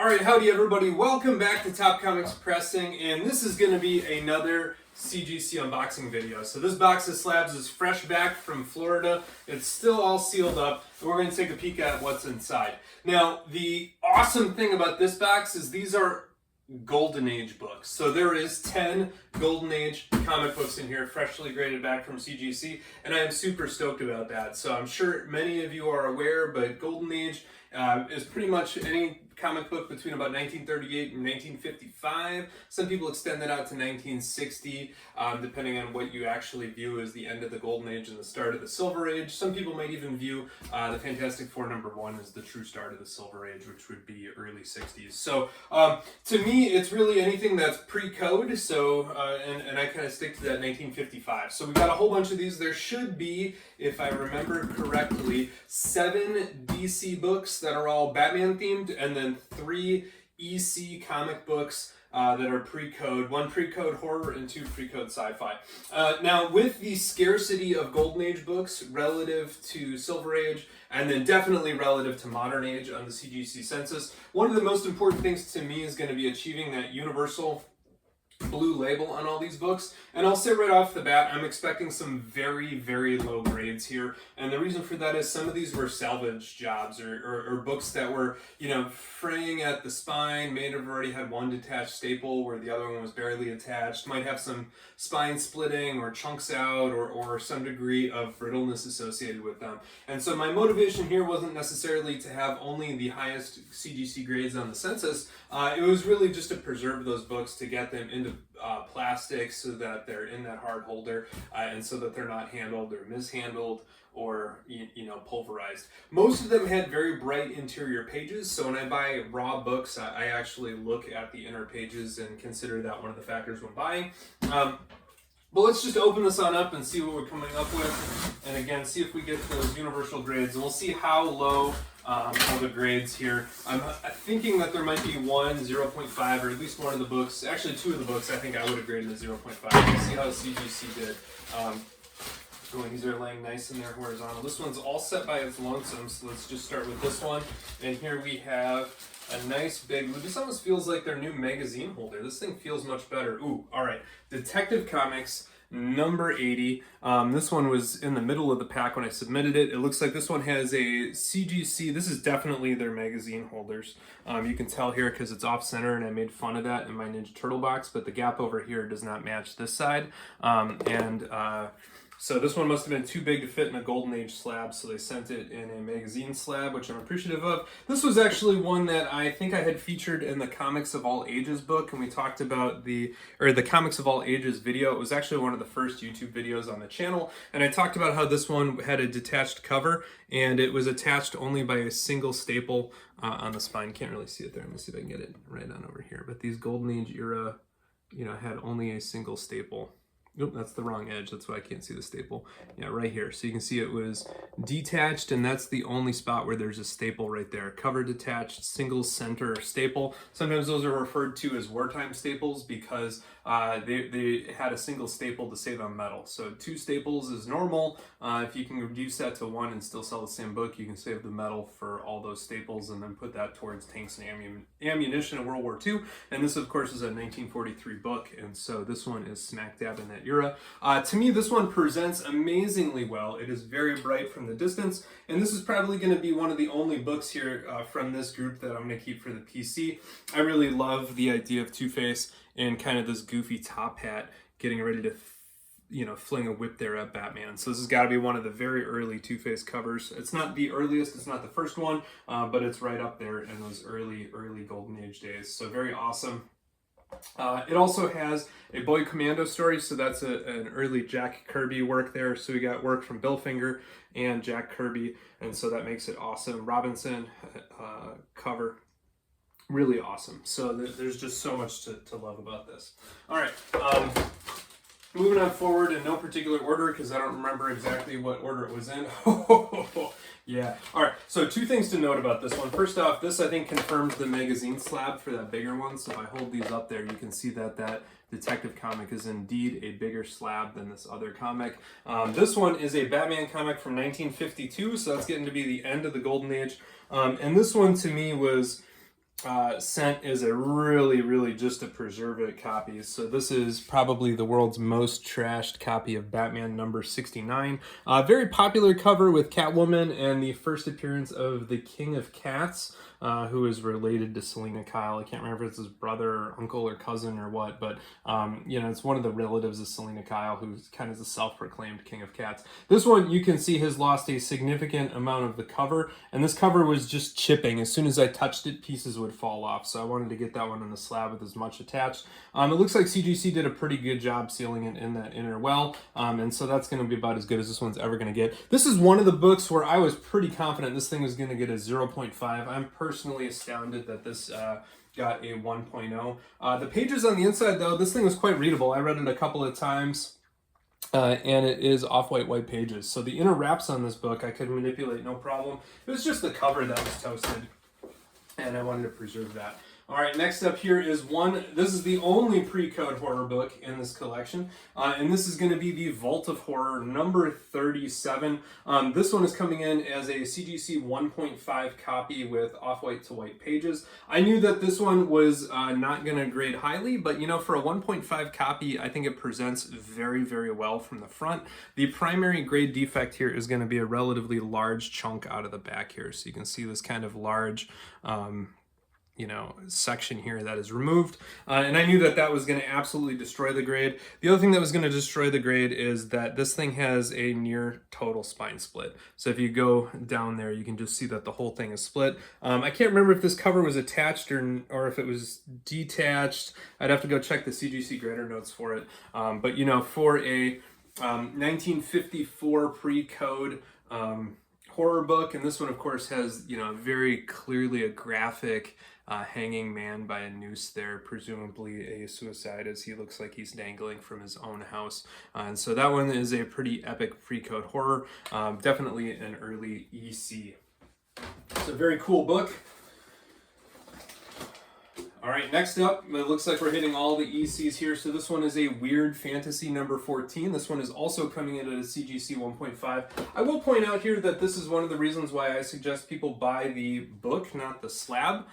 Alright, howdy everybody, welcome back to Top Comics Pressing, and this is going to be another CGC unboxing video. So this box of slabs is fresh back from Florida, it's still all sealed up, and we're going to take a peek at what's inside. Now, the awesome thing about this box is these are Golden Age books. So there is 10 Golden Age comic books in here, freshly graded back from CGC, and I am super stoked about that. So I'm sure many of you are aware, but Golden Age is pretty much any comic book between about 1938 and 1955. Some people extend that out to 1960, depending on what you actually view as the end of the Golden Age and the start of the Silver Age. Some people might even view the Fantastic Four #1 as the true start of the Silver Age, which would be early 60s. So to me, it's really anything that's pre-code, so, and I kind of stick to that 1955. So we got a whole bunch of these. There should be, if I remember correctly, 7 DC books that are all Batman themed, and then 3 EC comic books that are pre-code, 1 Precode Horror and 2 Precode Sci-Fi. Now, with the scarcity of Golden Age books relative to Silver Age, and then definitely relative to Modern Age on the CGC census, one of the most important things to me is going to be achieving that universal blue label on all these books. And I'll say right off the bat, I'm expecting some very, very low grades here. And the reason for that is some of these were salvage jobs or books that were, you know, fraying at the spine, may have already had one detached staple where the other one was barely attached, might have some spine splitting or chunks out or some degree of brittleness associated with them. And so my motivation here wasn't necessarily to have only the highest CGC grades on the census. It was really just to preserve those books, to get them into plastic so that they're in that hard holder and so that they're not handled or mishandled or pulverized. Most of them had very bright interior pages, so when I buy raw books, I actually look at the inner pages and consider that one of the factors when buying. But let's just open this on up and see what we're coming up with, and again, see if we get those universal grades, and we'll see how low all the grades here. I'm thinking that there might be 1 0.5, or at least one of the books, actually 2 of the books I think I would have graded as 0.5. Let's see how CGC did. These are laying nice in there horizontal. This one's all set by its lonesome, so let's just start with this one. And here we have a nice big, this almost feels like their new magazine holder. This thing feels much better. Ooh, all right. Detective Comics number 80. This one was in the middle of the pack when I submitted it. It looks like this one has a CGC. This is definitely their magazine holders. You can tell here because it's off center, and I made fun of that in my Ninja Turtle box, but the gap over here does not match this side. So this one must have been too big to fit in a Golden Age slab, so they sent it in a magazine slab, which I'm appreciative of. This was actually one that I think I had featured in the Comics of All Ages book, and we talked about the Comics of All Ages video. It was actually one of the first YouTube videos on the channel, and I talked about how this one had a detached cover, and it was attached only by a single staple on the spine. Can't really see it there. Let me see if I can get it right on over here. But these Golden Age era, had only a single staple. Nope, that's the wrong edge. That's why I can't see the staple. Yeah, right here. So you can see it was detached, and that's the only spot where there's a staple right there. Cover detached, single center staple. Sometimes those are referred to as wartime staples because they had a single staple to save on metal. So 2 staples is normal. If you can reduce that to 1 and still sell the same book, you can save the metal for all those staples and then put that towards tanks and ammunition in World War II. And this, of course, is a 1943 book, and so this one is smack dab in that era. To me, this one presents amazingly well. It is very bright from the distance, and this is probably going to be one of the only books here from this group that I'm going to keep for the PC. I really love the idea of Two-Face and kind of this goofy top hat getting ready to fling a whip there at Batman. So this has got to be one of the very early Two-Face covers. It's not the earliest, it's not the first one, but it's right up there in those early Golden Age days. So very awesome. It also has a Boy Commando story, so that's an early Jack Kirby work there. So we got work from Bill Finger and Jack Kirby, and so that makes it awesome. Robinson cover, really awesome. So there's just so much to love about this. All right. Moving on forward in no particular order because I don't remember exactly what order it was in. Yeah. All right. So 2 things to note about this one. First off, this I think confirms the magazine slab for that bigger one. So if I hold these up there, you can see that Detective comic is indeed a bigger slab than this other comic. This one is a Batman comic from 1952, so that's getting to be the end of the Golden Age. And this one to me was sent is a really just to preserve it copy. So this is probably the world's most trashed copy of Batman number 69. Very popular cover with Catwoman and the first appearance of the King of Cats, who is related to Selena Kyle. I can't remember if it's his brother or uncle or cousin or what, but you know, it's one of the relatives of Selena Kyle, who's kind of the self-proclaimed King of Cats. This one, you can see, has lost a significant amount of the cover, and this cover was just chipping. As soon as I touched it, pieces would fall off, so I wanted to get that one on the slab with as much attached. It looks like CGC did a pretty good job sealing it in that inner well, and so that's going to be about as good as this one's ever going to get. This is one of the books where I was pretty confident this thing was going to get a 0.5. I'm personally astounded that this got a 1.0. The pages on the inside, though, this thing was quite readable. I read it a couple of times. And it is off-white pages. So the inner wraps on this book I could manipulate no problem. It was just the cover that was toasted, and I wanted to preserve that. All right, next up here is this is the only Precode horror book in this collection, and this is going to be the Vault of Horror number 37. This one is coming in as a CGC 1.5 copy with off-white to white pages. I knew that this one was not going to grade highly, but you know, for a 1.5 copy, I think it presents very well from the front. The primary grade defect here is going to be a relatively large chunk out of the back here. So you can see this kind of large you know, section here that is removed, and I knew that that was going to absolutely destroy the grade. The other thing that was going to destroy the grade is that this thing has a near total spine split. So if you go down there, you can just see that the whole thing is split. I can't remember if this cover was attached or if it was detached. I'd have to go check the CGC grader notes for it. But you know, for a 1954 Precode horror book, and this one of course has, you know, very clearly a graphic hanging man by a noose there, presumably a suicide, as he looks like he's dangling from his own house. And so that one is a pretty epic Precode horror, definitely an early EC. It's a very cool book. All right, next up, it looks like we're hitting all the ECs here. So this one is a Weird Fantasy number 14. This one is also coming in at a CGC 1.5. I will point out here that this is one of the reasons why I suggest people buy the book, not the slab.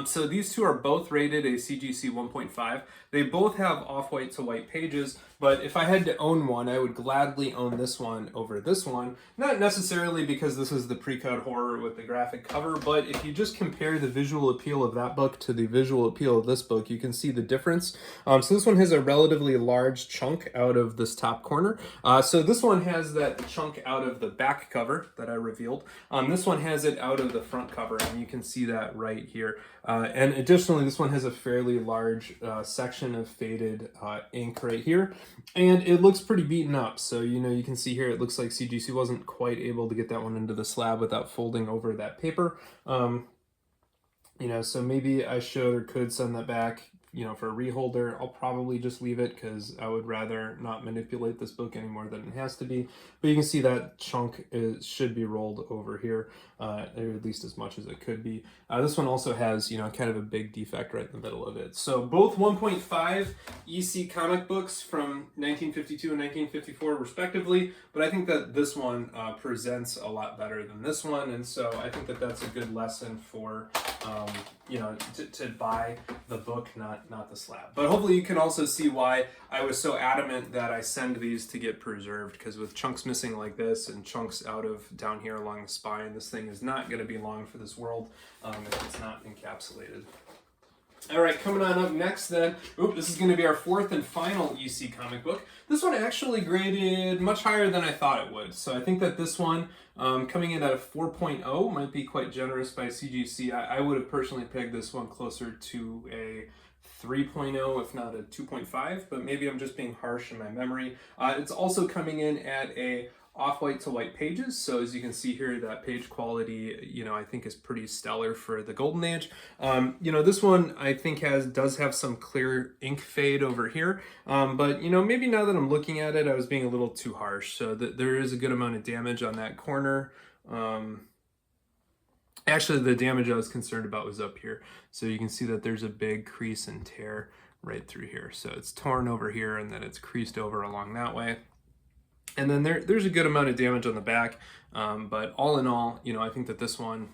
So these two are both rated a CGC 1.5. They both have off-white to white pages, but if I had to own one, I would gladly own this one over this one. Not necessarily because this is the Precode horror with the graphic cover, but if you just compare the visual appeal of that book to the visual appeal of this book, you can see the difference. So this one has a relatively large chunk out of this top corner. So this one has that chunk out of the back cover that I revealed. This one has it out of the front cover, and you can see that right here. And additionally, this one has a fairly large section of faded ink right here, and it looks pretty beaten up. So, you know, you can see here, it looks like CGC wasn't quite able to get that one into the slab without folding over that paper. You know, so maybe I should or could send that back, you know, for a reholder. I'll probably just leave it because I would rather not manipulate this book any more than it has to be. But you can see that chunk should be rolled over here, or at least as much as it could be. This one also has, you know, kind of a big defect right in the middle of it. So both 1.5 EC comic books from 1952 and 1954 respectively, but I think that this one presents a lot better than this one, and so I think that that's a good lesson for you know, to buy the book, not the slab. But hopefully you can also see why I was so adamant that I send these to get preserved, because with chunks missing like this and chunks out of down here along the spine, this thing is not going to be long for this world if it's not encapsulated. All right, coming on up next then, this is going to be our fourth and final EC comic book. This one actually graded much higher than I thought it would. So I think that this one, coming in at a 4.0, might be quite generous by CGC. I would have personally pegged this one closer to a 3.0, if not a 2.5, but maybe I'm just being harsh in my memory. It's also coming in at a off-white to white pages, so as you can see here, that page quality, you know, I think is pretty stellar for the golden age. You know, this one I think does have some clear ink fade over here, but you know, maybe now that I'm looking at it, I was being a little too harsh. So there is a good amount of damage on that corner. Actually, the damage I was concerned about was up here. So you can see that there's a big crease and tear right through here. So it's torn over here, and then it's creased over along that way. And then there's a good amount of damage on the back, but all in all, you know, I think that this one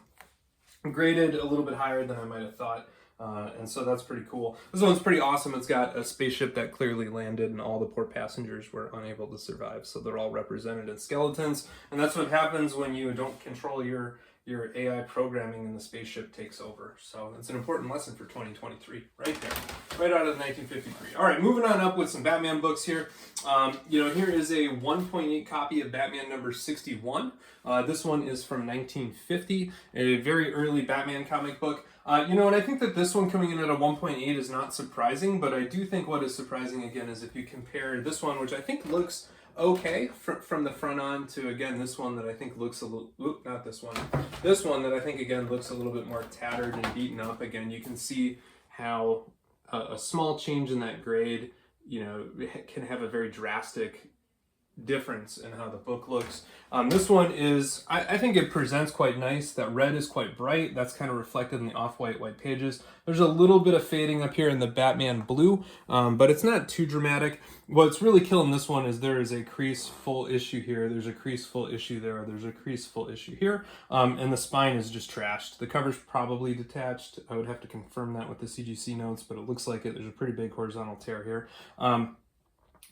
graded a little bit higher than I might have thought. And so that's pretty cool. This one's pretty awesome. It's got a spaceship that clearly landed and all the poor passengers were unable to survive. So they're all represented as skeletons. And that's what happens when you don't control your AI programming and the spaceship takes over. So it's an important lesson for 2023, right there, right out of 1953. All right, moving on up with some Batman books here. Here is a 1.8 copy of Batman number 61. This one is from 1950, a very early Batman comic book. And I think that this one coming in at a 1.8 is not surprising, but I do think what is surprising again is if you compare this one, which I think looks okay from the front on, to again this one that I think looks a little, not this one, this one that I think again looks a little bit more tattered and beaten up. Again, you can see how a small change in that grade, can have a very drastic difference in how the book looks. This one is, I think it presents quite nice. That red is quite bright. That's kind of reflected in the off-white white pages. There's a little bit of fading up here in the Batman blue, but it's not too dramatic. What's really killing this one is there is a crease full issue here. There's a crease full issue there. There's a crease full issue here. And the spine is just trashed. The cover's probably detached. I would have to confirm that with the CGC notes, but it looks like it. There's a pretty big horizontal tear here.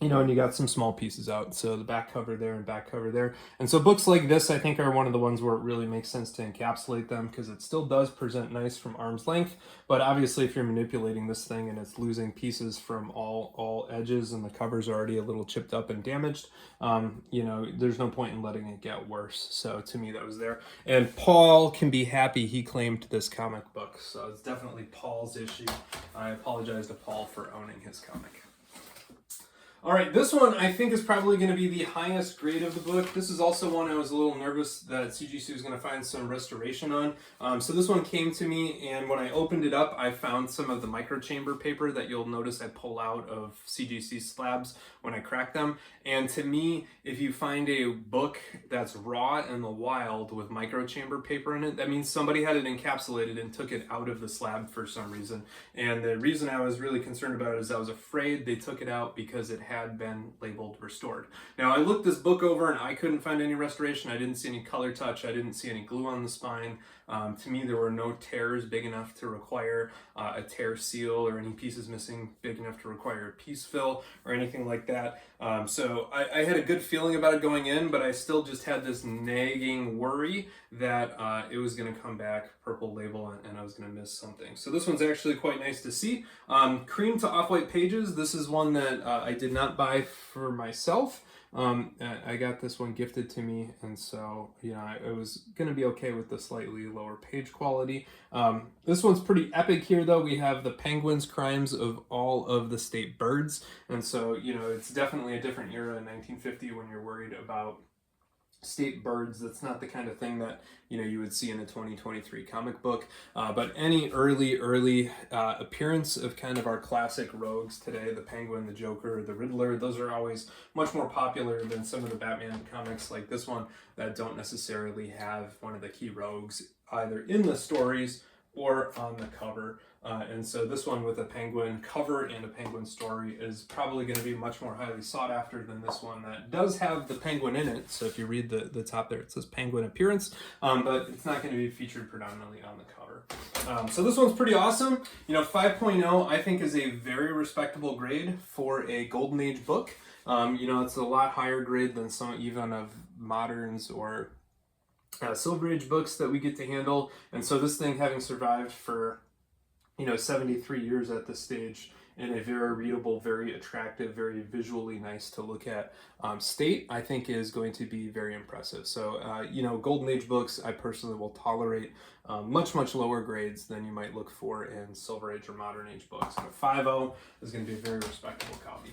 And you got some small pieces out. So the back cover there and back cover there. And so books like this, I think, are one of the ones where it really makes sense to encapsulate them because it still does present nice from arm's length. But obviously, if you're manipulating this thing and it's losing pieces from all edges and the cover's already a little chipped up and damaged, there's no point in letting it get worse. So to me, that was there. And Paul can be happy he claimed this comic book. So it's definitely Paul's issue. I apologize to Paul for owning his comic. All right, this one I think is probably going to be the highest grade of the book. This is also one I was a little nervous that CGC was going to find some restoration on. So this one came to me, and when I opened it up, I found some of the microchamber paper that you'll notice I pull out of CGC slabs when I crack them. And to me, if you find a book that's raw in the wild with microchamber paper in it, that means somebody had it encapsulated and took it out of the slab for some reason. And the reason I was really concerned about it is I was afraid they took it out because it had been labeled restored. Now I looked this book over and I couldn't find any restoration. I didn't see any color touch. I didn't see any glue on the spine. To me, there were no tears big enough to require a tear seal or any pieces missing big enough to require a piece fill or anything like that. So I had a good feeling about it going in, but I still just had this nagging worry that it was going to come back purple label and I was going to miss something. So this one's actually quite nice to see. Cream to off-white pages. This is one that I did not buy for myself. I got this one gifted to me, and so I was gonna be okay with the slightly lower page quality. This one's pretty epic here, though. We have the Penguin's crimes of all of the state birds, and so it's definitely a different era in 1950 when you're worried about state birds. That's not the kind of thing that you would see in a 2023 comic book, but any early appearance of kind of our classic rogues today, the Penguin, the Joker, the Riddler, those are always much more popular than some of the Batman comics like this one that don't necessarily have one of the key rogues either in the stories or on the cover. And so this one with a Penguin cover and a Penguin story is probably going to be much more highly sought after than this one that does have the Penguin in it. So if you read the top there, it says Penguin appearance, but it's not going to be featured predominantly on the cover. So this one's pretty awesome. 5.0 I think is a very respectable grade for a Golden Age book. It's a lot higher grade than some even of Moderns or Silver Age books that we get to handle. And so this thing, having survived for 73 years at this stage in a very readable, very attractive, very visually nice to look at state, I think is going to be very impressive. So, Golden Age books, I personally will tolerate much lower grades than you might look for in Silver Age or Modern Age books. And a 5.0 is going to be a very respectable copy.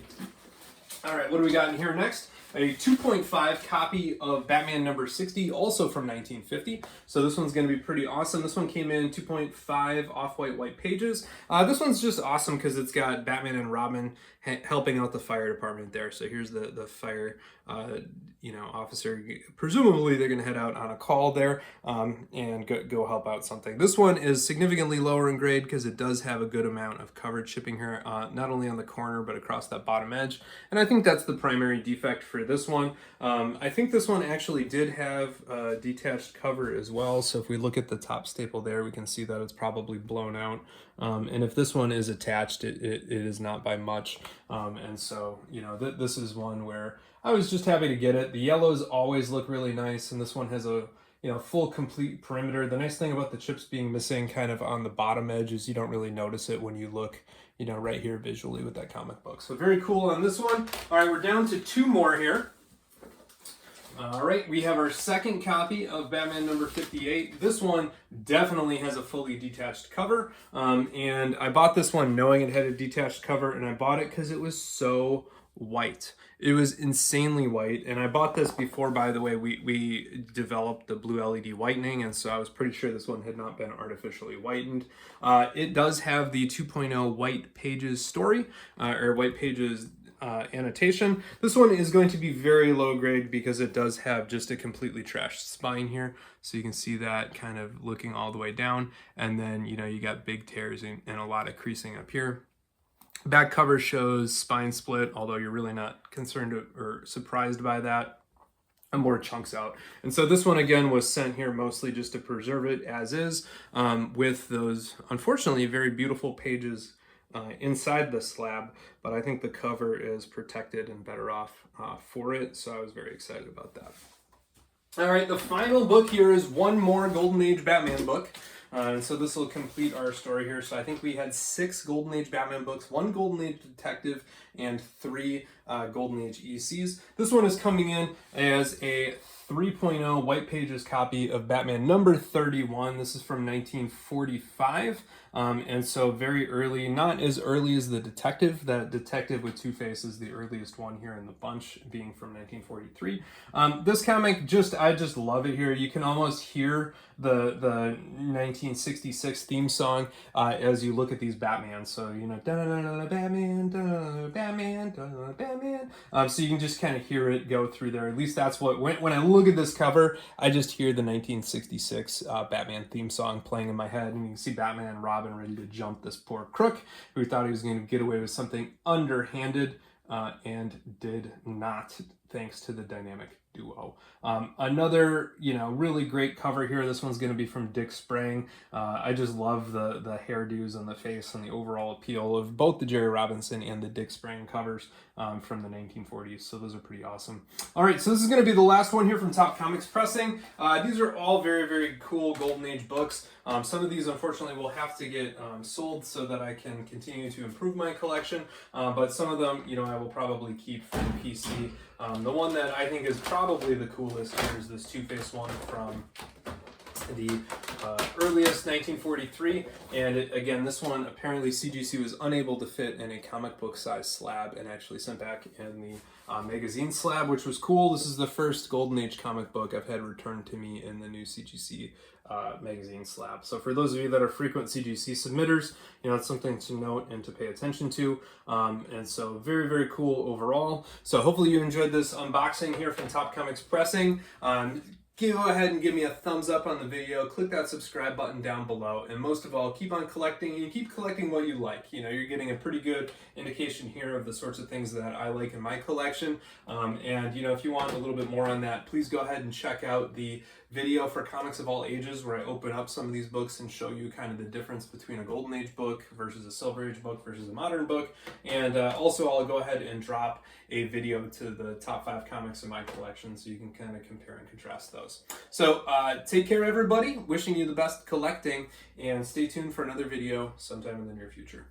All right, what do we got in here next? A 2.5 copy of Batman number 60, also from 1950. So this one's going to be pretty awesome. This one came in 2.5 off-white white pages. This one's just awesome because it's got Batman and Robin helping out the fire department there. So here's the fire officer. Presumably they're going to head out on a call there and go help out something. This one is significantly lower in grade because it does have a good amount of cover chipping here, not only on the corner but across that bottom edge. And And I think that's the primary defect for this one. I think this one actually did have a detached cover as well. So if we look at the top staple there, we can see that it's probably blown out. And if this one is attached, it is not by much. And so, you know, this is one where I was just happy to get it. The yellows always look really nice, and this one has a, you know, full complete perimeter. The nice thing about the chips being missing kind of on the bottom edge is you don't really notice it when you look, you know, right here visually with that comic book. So very cool on this one. All right, we're down to 2 more here. All right, we have our second copy of Batman number 58. This one definitely has a fully detached cover. And I bought this one knowing it had a detached cover, and I bought it because it was so white. It was insanely white, and I bought this before, by the way, we developed the blue LED whitening, and so I was pretty sure this one had not been artificially whitened. It does have the 2.0 white pages story, or white pages annotation. This one is going to be very low grade because it does have just a completely trashed spine here. So you can see that kind of looking all the way down, and then, you know, you got big tears and a lot of creasing up here. Back cover shows spine split, although you're really not concerned or surprised by that, and more chunks out. And so this one again was sent here mostly just to preserve it as is, with those unfortunately very beautiful pages inside the slab, but I think the cover is protected and better off for it, so I was very excited about that. All right, the final book here is one more Golden Age Batman book. And so this will complete our story here. So I think we had 6 Golden Age Batman books, 1 Golden Age Detective, and 3 Golden Age ECs. This one is coming in as a 3.0 white pages copy of Batman number 31. This is from 1945. And so very early, not as early as the Detective. That Detective with Two-Face is the earliest one here in the bunch, being from 1943. This comic, I just love it here. You can almost hear the 1966 theme song as you look at these Batman. So, you know, Batman, Batman, Batman. So you can just kind of hear it go through there. At least that's what, when I look at this cover, I just hear the 1966 Batman theme song playing in my head, and you can see Batman and Robin ready to jump this poor crook who thought he was going to get away with something underhanded and did not, thanks to the dynamic duo. Another, you know, really great cover here. This one's going to be from Dick Sprang. I just love the hairdos on the face and the overall appeal of both the Jerry Robinson and the Dick Sprang covers from the 1940s. So those are pretty awesome. All right, so this is going to be the last one here from Top Comics Pressing. These are all very, very cool Golden Age books. Some of these, unfortunately, will have to get sold so that I can continue to improve my collection. But some of them, you know, I will probably keep for the PC. The one that I think is probably the coolest here is this Two-Face one from the earliest 1943, and again, this one apparently CGC was unable to fit in a comic book size slab and actually sent back in the magazine slab, which was cool. This is the first Golden Age comic book I've had returned to me in the new CGC magazine slab. So for those of you that are frequent CGC submitters, you know, it's something to note and to pay attention to. And so very, very cool overall. So hopefully you enjoyed this unboxing here from Top Comics Pressing. Go ahead and give me a thumbs up on the video, click that subscribe button down below, and most of all, keep on collecting, and keep collecting what you like. You know, you're getting a pretty good indication here of the sorts of things that I like in my collection. And, you know, if you want a little bit more on that, please go ahead and check out the video for Comics of All Ages, where I open up some of these books and show you kind of the difference between a Golden Age book versus a Silver Age book versus a modern book. And also, I'll go ahead and drop a video to the top 5 comics in my collection so you can kind of compare and contrast those. So take care, everybody. Wishing you the best collecting, and stay tuned for another video sometime in the near future.